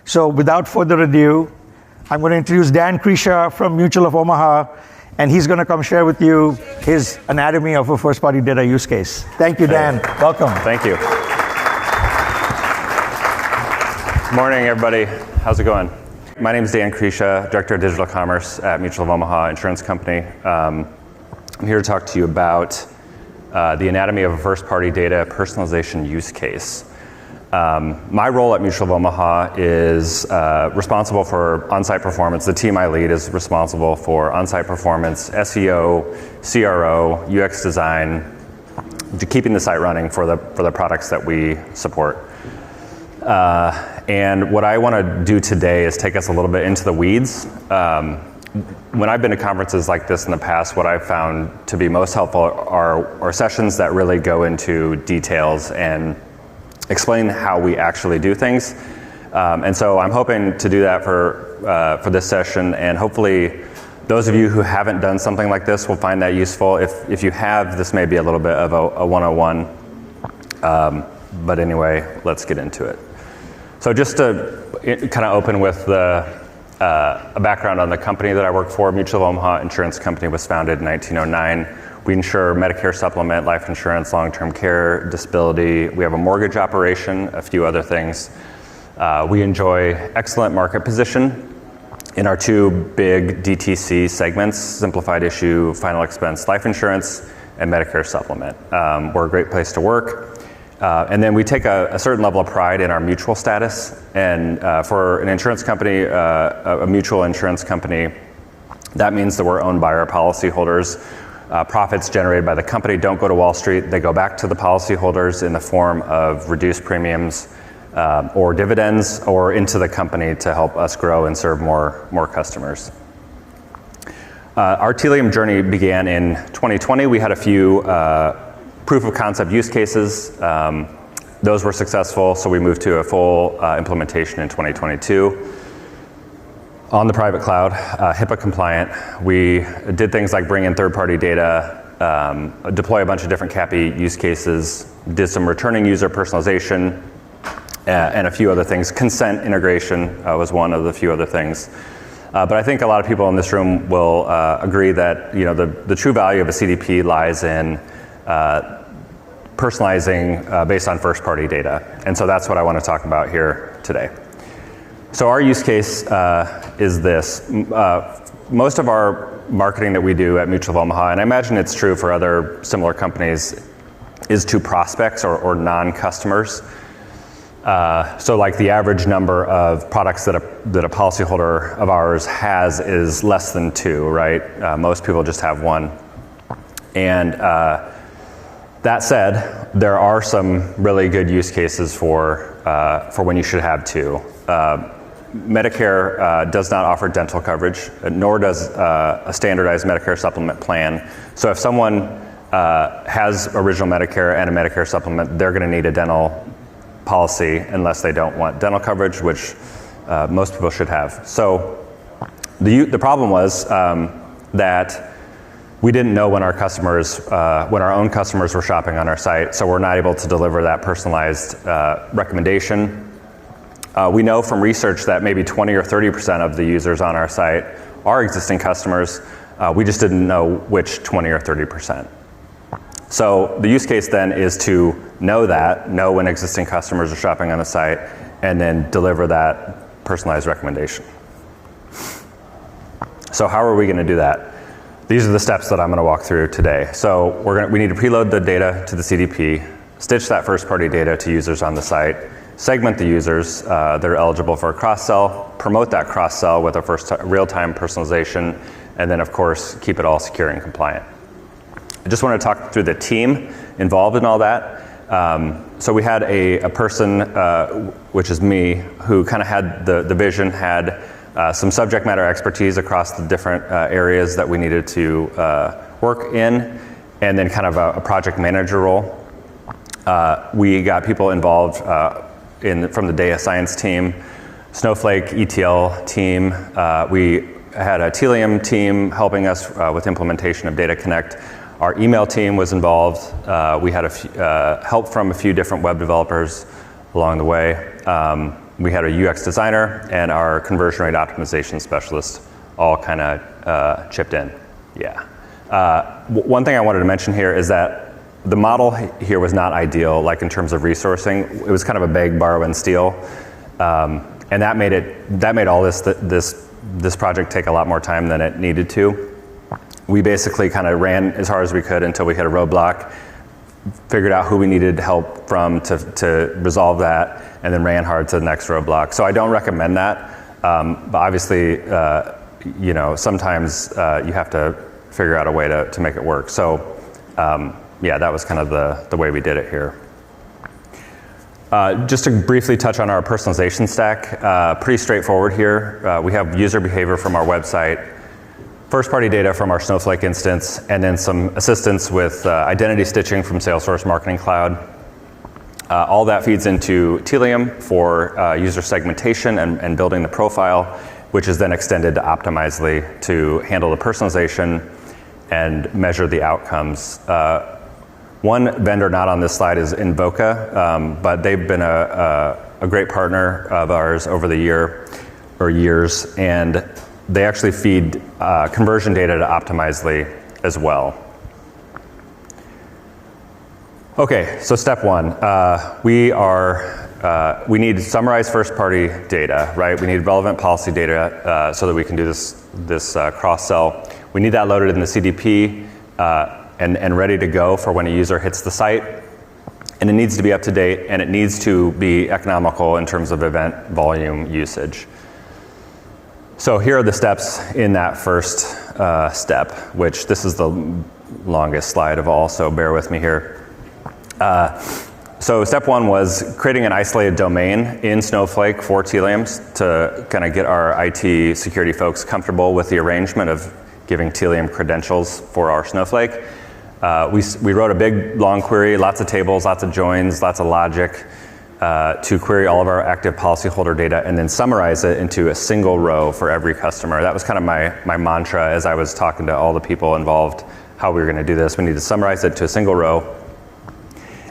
So without further ado, I'm going to introduce Dan Krisha from Mutual of Omaha, and he's going to come share with you his anatomy of a first-party data use case. Thank you, Dan. Welcome. Thank you. Good morning, everybody. How's it going? My name is Dan Krisha, Director of Digital Commerce at Mutual of Omaha Insurance Company. I'm here to talk to you about the anatomy of a first-party data personalization use case. My role at Mutual of Omaha is responsible for on-site performance. The team I lead is responsible for on-site performance, SEO, CRO, UX design, keeping the site running for the products that we support. And what I want to do today is take us a little bit into the weeds. When I've been to conferences like this in the past, what I've found to be most helpful are sessions that really go into details and explain how we actually do things. And so I'm hoping to do that for this session, and hopefully those of you who haven't done something like this will find that useful. If you have, this may be a little bit of a 101. But anyway, let's get into it. So just to kind of open with a background on the company that I work for, Mutual of Omaha Insurance Company was founded in 1909. We insure Medicare supplement, life insurance, long-term care, disability. We have a mortgage operation, a few other things. We enjoy excellent market position in our two big DTC segments, simplified issue, final expense life insurance, and Medicare supplement. We're a great place to work. And then we take a certain level of pride in our mutual status. And for an insurance company, a mutual insurance company, that means that we're owned by our policyholders. Profits generated by the company don't go to Wall Street. They go back to the policyholders in the form of reduced premiums or dividends, or into the company to help us grow and serve more customers. Our Telium journey began in 2020. We had a few proof of concept use cases. Those were successful, so we moved to a full implementation in 2022. On the private cloud, HIPAA compliant. We did things like bring in third-party data, deploy a bunch of different CAPI use cases, did some returning user personalization, and a few other things. Consent integration was one of the few other things. But I think a lot of people in this room will agree that the true value of a CDP lies in personalizing based on first-party data. And so that's what I want to talk about here today. So our use case is this. Most of our marketing that we do at Mutual of Omaha, and I imagine it's true for other similar companies, is to prospects or non-customers. So like the average number of products that a policyholder of ours has is less than 2, right? Most people just have 1. And that said, there are some really good use cases for when you should have 2. Medicare does not offer dental coverage, nor does a standardized Medicare supplement plan. So if someone has original Medicare and a Medicare supplement, they're going to need a dental policy unless they don't want dental coverage, which most people should have. So the problem was that we didn't know when our own customers were shopping on our site, so we're not able to deliver that personalized recommendation. We know from research that maybe 20 or 30% of the users on our site are existing customers. We just didn't know which 20 or 30%. So the use case then is to know when existing customers are shopping on the site, and then deliver that personalized recommendation. So how are we going to do that? These are the steps that I'm going to walk through today. So we need to preload the data to the CDP, stitch that first-party data to users on the site, segment the users that are eligible for a cross-sell, promote that cross-sell with a real-time personalization, and then of course keep it all secure and compliant. I just want to talk through the team involved in all that. So we had a person, which is me, who kind of had the vision, had some subject matter expertise across the different areas that we needed to work in, and then kind of a project manager role. We got people involved from the data science team, Snowflake ETL team. We had a Telium team helping us with implementation of Data Connect. Our email team was involved. We had help from a few different web developers along the way. we had a UX designer and our conversion rate optimization specialist all kind of chipped in. Yeah. One thing I wanted to mention here is that the model here was not ideal, like in terms of resourcing. It was kind of a beg, borrow, and steal, and that made all this project take a lot more time than it needed to. We basically kind of ran as hard as we could until we hit a roadblock, figured out who we needed help from to resolve that, and then ran hard to the next roadblock. So I don't recommend that, but obviously, sometimes you have to figure out a way to make it work. So yeah, that was kind of the way we did it here. Just to briefly touch on our personalization stack, pretty straightforward here. We have user behavior from our website, first-party data from our Snowflake instance, and then some assistance with identity stitching from Salesforce Marketing Cloud. All that feeds into Telium for user segmentation and building the profile, which is then extended to Optimizely to handle the personalization and measure the outcomes. One vendor not on this slide is Invoca, but they've been a great partner of ours over the years, and they actually feed conversion data to Optimizely as well. Okay, so step one, we need summarized first-party data, right? We need relevant policy data so that we can do this cross-sell. We need that loaded in the CDP and ready to go for when a user hits the site. And it needs to be up to date, and it needs to be economical in terms of event volume usage. So here are the steps in that first step, which this is the longest slide of all, so bear with me here. So step one was creating an isolated domain in Snowflake for Telium to kind of get our IT security folks comfortable with the arrangement of giving Telium credentials for our Snowflake. We wrote a big, long query, lots of tables, lots of joins, lots of logic to query all of our active policyholder data and then summarize it into a single row for every customer. That was kind of my mantra as I was talking to all the people involved, how we were going to do this. We need to summarize it to a single row.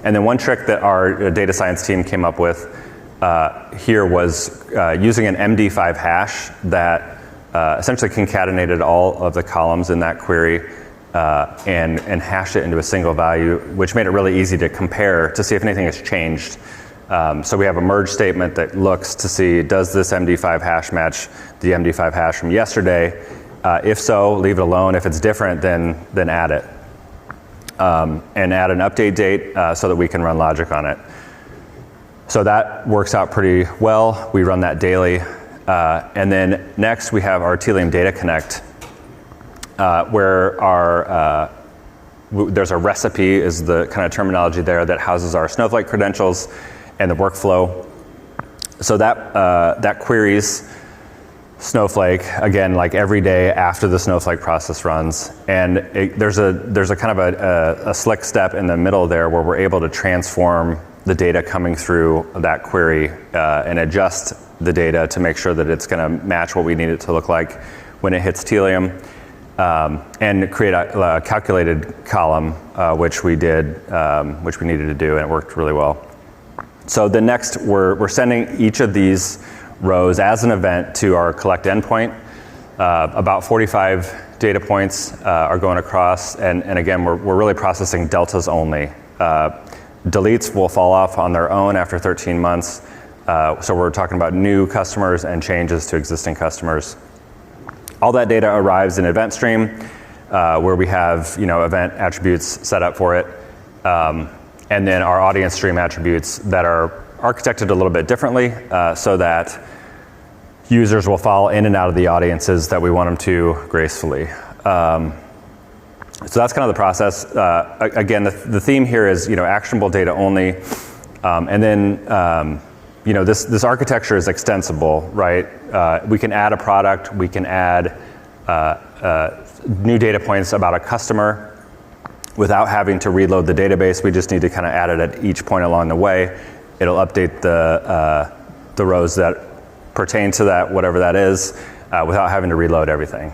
And then one trick that our data science team came up with here was using an MD5 hash that essentially concatenated all of the columns in that query and hashed it into a single value, which made it really easy to compare to see if anything has changed. So we have a merge statement that looks to see, does this MD5 hash match the MD5 hash from yesterday? If so, leave it alone. If it's different, then add it. And add an update date so that we can run logic on it. So that works out pretty well. We run that daily. And then next we have our Telium Data Connect, where there's a recipe is the kind of terminology there that houses our Snowflake credentials and the workflow. So that queries Snowflake, again, like every day after the Snowflake process runs. And there's a kind of a slick step in the middle there where we're able to transform the data coming through that query and adjust the data to make sure that it's going to match what we need it to look like when it hits Telium, and create a calculated column, which we did, which we needed to do, and it worked really well. So the next, we're sending each of these rows as an event to our collect endpoint. About 45 data points are going across, and again, we're really processing deltas only. Deletes will fall off on their own after 13 months, so we're talking about new customers and changes to existing customers. All that data arrives in Event Stream, where we have event attributes set up for it, and then our audience stream attributes that are architected a little bit differently so that users will fall in and out of the audiences that we want them to gracefully. So that's kind of the process. Again, the theme here is actionable data only, and then this architecture is extensible, right? We can add a product, we can add new data points about a customer without having to reload the database. We just need to kind of add it at each point along the way. It'll update the rows that pertain to that, whatever that is, without having to reload everything.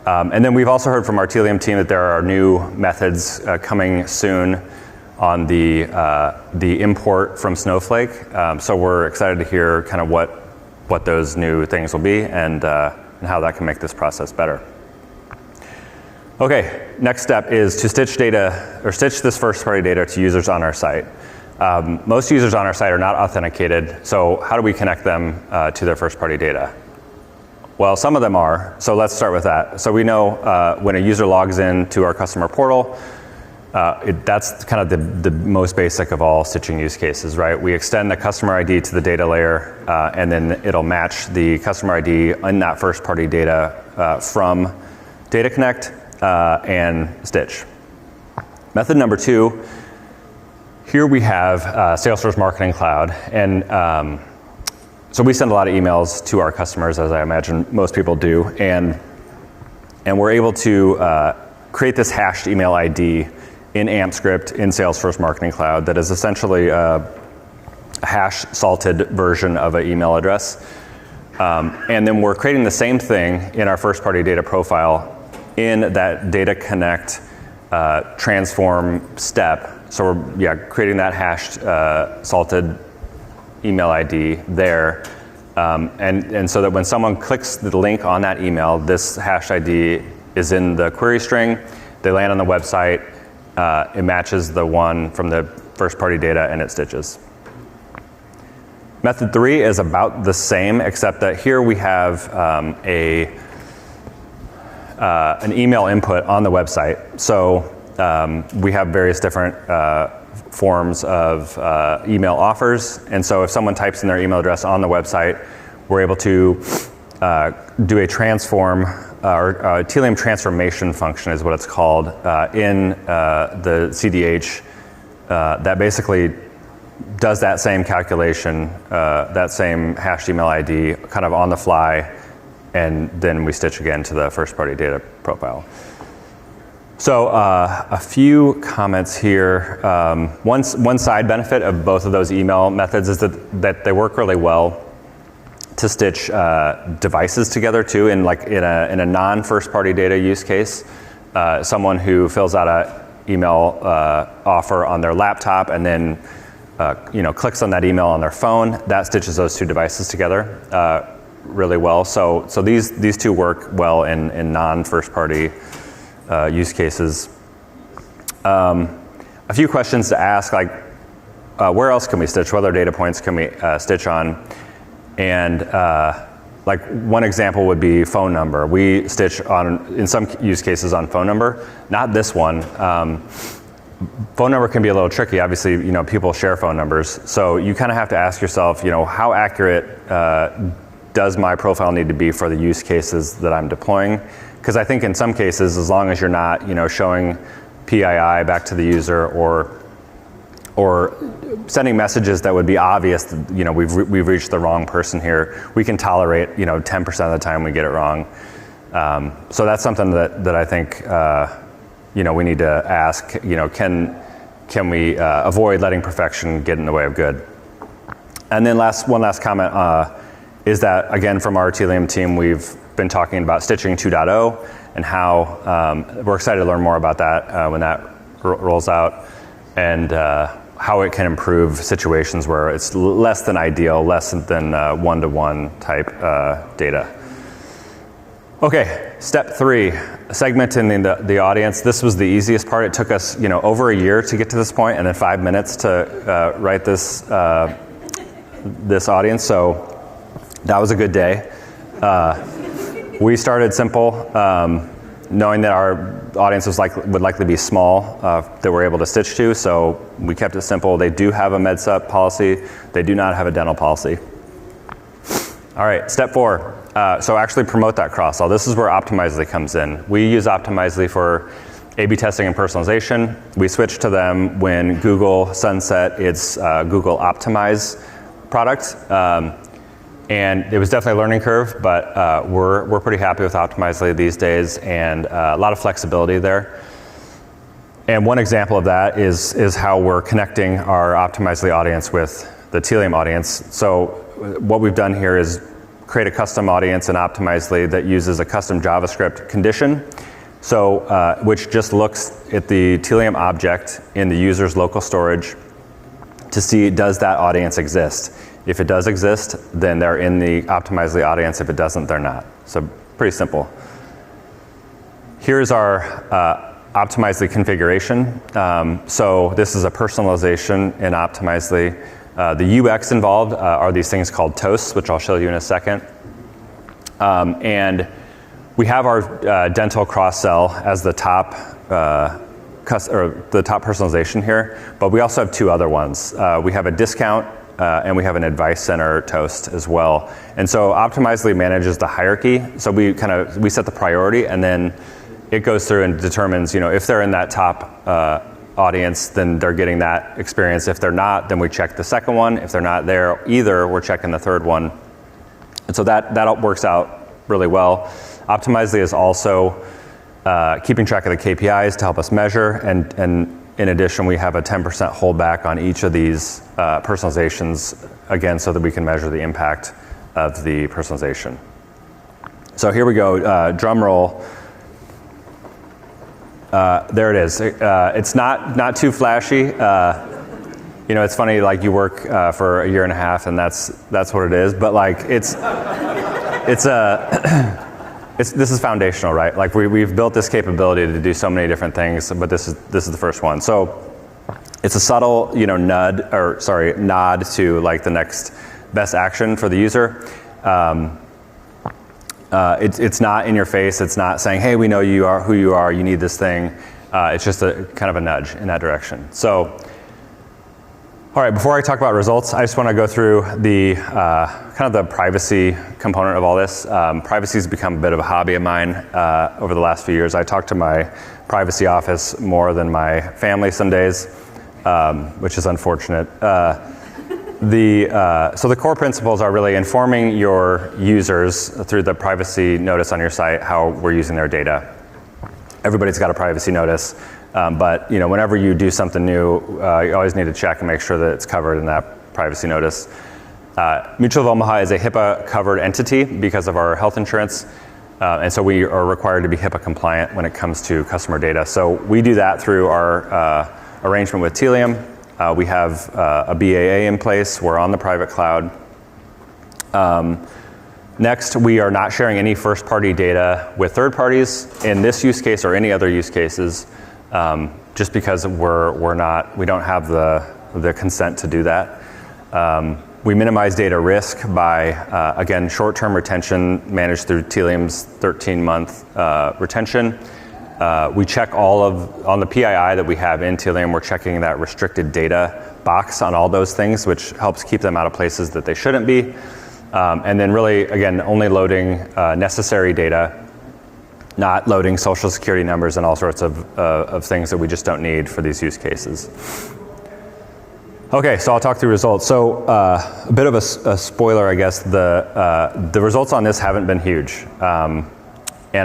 And then we've also heard from our Telium team that there are new methods coming soon on the import from Snowflake. So we're excited to hear kind of what those new things will be and how that can make this process better. Okay, next step is to stitch this first-party data to users on our site. Most users on our site are not authenticated, so how do we connect them to their first-party data? Well, some of them are, so let's start with that. So we know when a user logs in to our customer portal, that's kind of the most basic of all stitching use cases, right? We extend the customer ID to the data layer, and then it'll match the customer ID in that first-party data from Data Connect and Stitch. Method number 2, here we have Salesforce Marketing Cloud, and so we send a lot of emails to our customers, as I imagine most people do, and we're able to create this hashed email ID in AMP script in Salesforce Marketing Cloud that is essentially a hash salted version of an email address. And then we're creating the same thing in our first party data profile in that Data Connect transform step. So we're creating that hashed salted email ID there. And so that when someone clicks the link on that email, this hash ID is in the query string, they land on the website, it matches the one from the first party data and it stitches. Method 3 is about the same, except that here we have an email input on the website. So we have various different forms of email offers. And so if someone types in their email address on the website, we're able to do a transform, or a Telium transformation function is what it's called, in the CDH that basically does that same calculation, that same hashed email ID kind of on the fly, and then we stitch again to the first party data profile. So a few comments here. One side benefit of both of those email methods is that they work really well to stitch devices together too, in a non-first party data use case. Someone who fills out an email offer on their laptop and then clicks on that email on their phone, that stitches those two devices together really well. So these two work well in non-first party use cases. A few questions to ask, like where else can we stitch? What other data points can we stitch on? And like one example would be phone number. We stitch on, in some use cases, on phone number. Not this one. Phone number can be a little tricky. Obviously, people share phone numbers. So you kind of have to ask yourself, how accurate does my profile need to be for the use cases that I'm deploying? Because I think in some cases, as long as you're not, showing PII back to the user or sending messages that would be obvious that, we've reached the wrong person here, we can tolerate, 10% of the time we get it wrong. So that's something that I think, we need to ask, can we avoid letting perfection get in the way of good? And then one last comment is that, again, from our Telium team, we've been talking about stitching 2.0 and how we're excited to learn more about that when that rolls out, and how it can improve situations where it's less than ideal, less than one-to-one type data. Okay, step 3, segmenting the audience. This was the easiest part. It took us, over a year to get to this point, and then 5 minutes to write this audience. So that was a good day. We started simple, knowing that our audience would likely be small that we're able to stitch to, so we kept it simple. They do have a MedSup policy. They do not have a dental policy. All right, step 4. So actually promote that cross-sell. This is where Optimizely comes in. We use Optimizely for A/B testing and personalization. We switched to them when Google sunset its Google Optimize product. And it was definitely a learning curve, but we're pretty happy with Optimizely these days, and a lot of flexibility there. And one example of that is how we're connecting our Optimizely audience with the Telium audience. So what we've done here is create a custom audience in Optimizely that uses a custom JavaScript condition So, which just looks at the Telium object in the user's local storage to see, does that audience exist? If it does exist, then they're in the Optimizely audience. If it doesn't, they're not. So pretty simple. Here's our Optimizely configuration. So this is a personalization in Optimizely. The UX involved are these things called toasts, which I'll show you in a second. And we have our dental cross-sell as the top the top personalization here, but we also have two other ones. We have a discount and we have an advice center toast as well. And so Optimizely manages the hierarchy. So we set the priority, and then it goes through and determines, if they're in that top audience, then they're getting that experience. If they're not, then we check the second one. If they're not there either, we're checking the third one. And so that works out really well. Optimizely is also keeping track of the KPIs to help us measure, and in addition, we have a 10% holdback on each of these personalizations, again, so that we can measure the impact of the personalization. So here we go, drum roll. There it is. It's not too flashy. It's funny, like you work for a year and a half, and that's what it is. But like this is foundational, right? Like we've built this capability to do so many different things, but this is the first one. So it's a subtle, nod to like the next best action for the user. It's not in your face. It's not saying, hey, we know you are who you are. You need this thing. It's just a kind of a nudge in that direction. So, all right. Before I talk about results, I just want to go through the kind of the privacy component of all this. Privacy has become a bit of a hobby of mine over the last few years. I talk to my privacy office more than my family some days, which is unfortunate. So the core principles are really informing your users through the privacy notice on your site how we're using their data. Everybody's got a privacy notice, but whenever you do something new, you always need to check and make sure that it's covered in that privacy notice. Mutual of Omaha is a HIPAA-covered entity because of our health insurance, and so we are required to be HIPAA compliant when it comes to customer data. So we do that through our arrangement with Telium. We have a BAA in place. We're on the private cloud. Next, we are not sharing any first-party data with third parties in this use case or any other use cases, just because we don't have the consent to do that. We minimize data risk by, again, short-term retention managed through Telium's 13-month retention. We check on the PII that we have in Telium, we're checking that restricted data box on all those things, which helps keep them out of places that they shouldn't be. And then really, again, only loading necessary data, not loading social security numbers and all sorts of things that we just don't need for these use cases. Okay, so I'll talk through results. So a bit of a spoiler, I guess. The results on this haven't been huge. And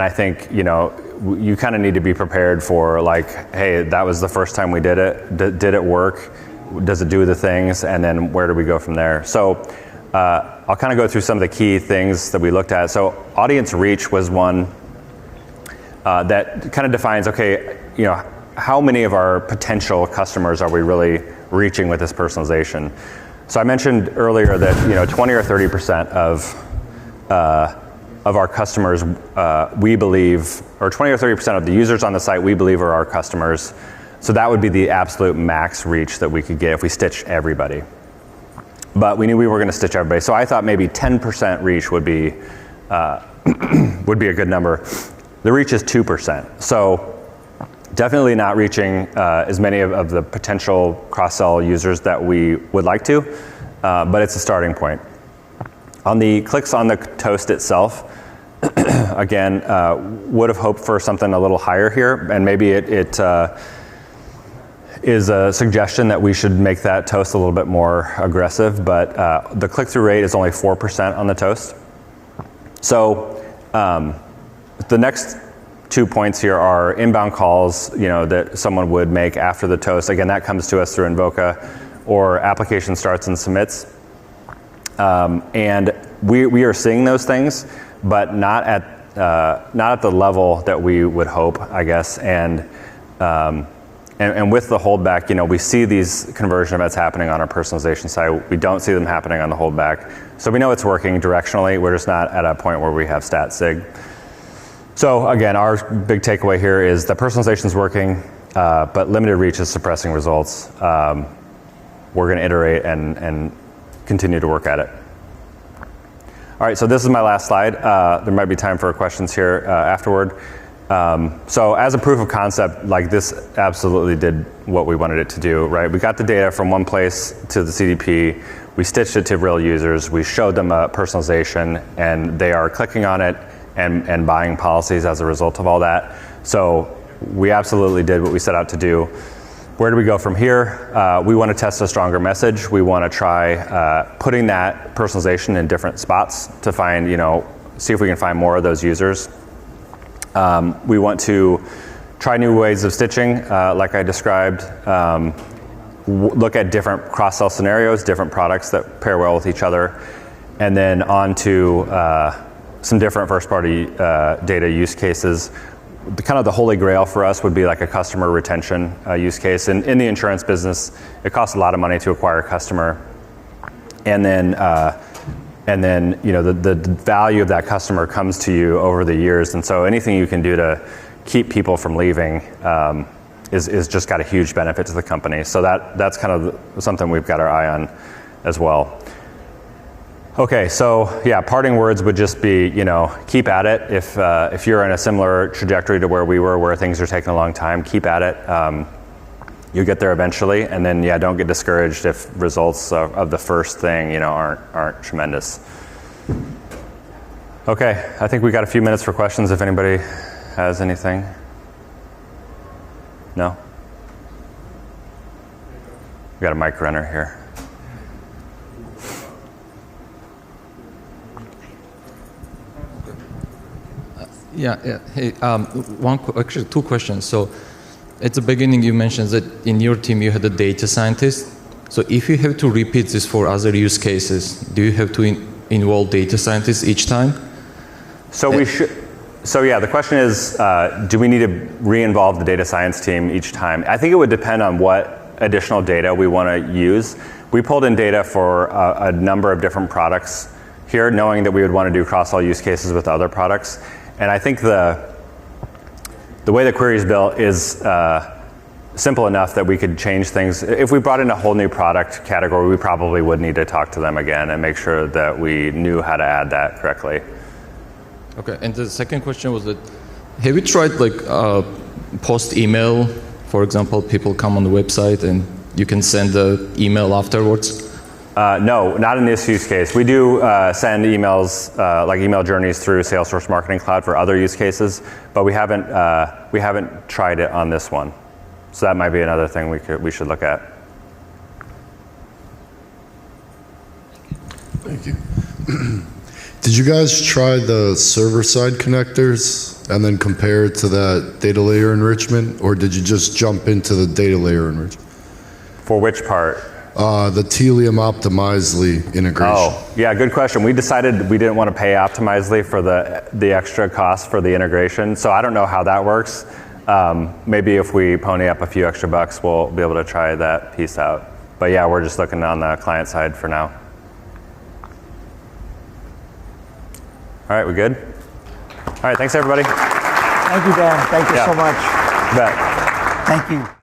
I think, you kind of need to be prepared for like, hey, that was the first time we did it. Did it work? Does it do the things? And then where do we go from there? So I'll kind of go through some of the key things that we looked at. So audience reach was one that kind of defines, okay, how many of our potential customers are we really reaching with this personalization? So I mentioned earlier that 20 or 30% of our customers, we believe, or 20 or 30% of the users on the site we believe are our customers. So that would be the absolute max reach that we could get if we stitched everybody. But we knew we were going to stitch everybody. So I thought maybe 10% reach would be a good number. The reach is 2%. So definitely not reaching as many of the potential cross-sell users that we would like to, but it's a starting point. On the clicks on the toast itself, again, would have hoped for something a little higher here, and maybe it is a suggestion that we should make that toast a little bit more aggressive, but the click-through rate is only 4% on the toast. So the next 2 points here are inbound calls, that someone would make after the toast. Again, that comes to us through Invoca, or application starts and submits. And we are seeing those things, but not at not at the level that we would hope, I guess. And with the holdback, we see these conversion events happening on our personalization side. We don't see them happening on the holdback. So we know it's working directionally. We're just not at a point where we have stat sig. So again, our big takeaway here is that personalization is working, but limited reach is suppressing results. We're going to iterate and continue to work at it. All right, so this is my last slide. There might be time for questions here afterward. So as a proof of concept, like this absolutely did what we wanted it to do, right? We got the data from one place to the CDP, we stitched it to real users, we showed them a personalization, and they are clicking on it and buying policies as a result of all that. So we absolutely did what we set out to do. Where do we go from here? We want to test a stronger message. We want to try putting that personalization in different spots to find, see if we can find more of those users. We want to try new ways of stitching, like I described. Look at different cross-sell scenarios, different products that pair well with each other, and then on to some different first-party data use cases. Kind of the holy grail for us would be like a customer retention use case. In the insurance business, it costs a lot of money to acquire a customer, and then the value of that customer comes to you over the years. And so anything you can do to keep people from leaving is just got a huge benefit to the company. So that's kind of something we've got our eye on as well. Okay, so yeah, parting words would just be, keep at it. If you're in a similar trajectory to where we were, where things are taking a long time, keep at it. You'll get there eventually, and then don't get discouraged if results of the first thing, aren't tremendous. Okay, I think we got a few minutes for questions if anybody has anything. No? We got a mic runner here. Yeah. Hey, actually, two questions. So, at the beginning, you mentioned that in your team you had a data scientist. So, if you have to repeat this for other use cases, do you have to involve data scientists each time? So we should. So yeah, the question is, do we need to re-involve the data science team each time? I think it would depend on what additional data we want to use. We pulled in data for a number of different products here, knowing that we would want to do cross-sell use cases with other products. And I think the way the query is built is simple enough that we could change things. If we brought in a whole new product category, we probably would need to talk to them again and make sure that we knew how to add that correctly. Okay, and the second question was that, have you tried post email? For example, people come on the website and you can send the email afterwards? No, not in this use case. We do send emails, like email journeys through Salesforce Marketing Cloud for other use cases, but we haven't tried it on this one. So that might be another thing we should look at. Thank you. Did you guys try the server-side connectors and then compare it to that data layer enrichment, or did you just jump into the data layer enrichment? For which part? The Telium Optimizely integration. Oh, yeah, good question. We decided we didn't want to pay Optimizely for the extra cost for the integration, so I don't know how that works. Maybe if we pony up a few extra bucks, we'll be able to try that piece out. But yeah, we're just looking on the client side for now. All right, we good? All right, thanks everybody. Thank you, Dan. Thank you so much. You bet. Thank you.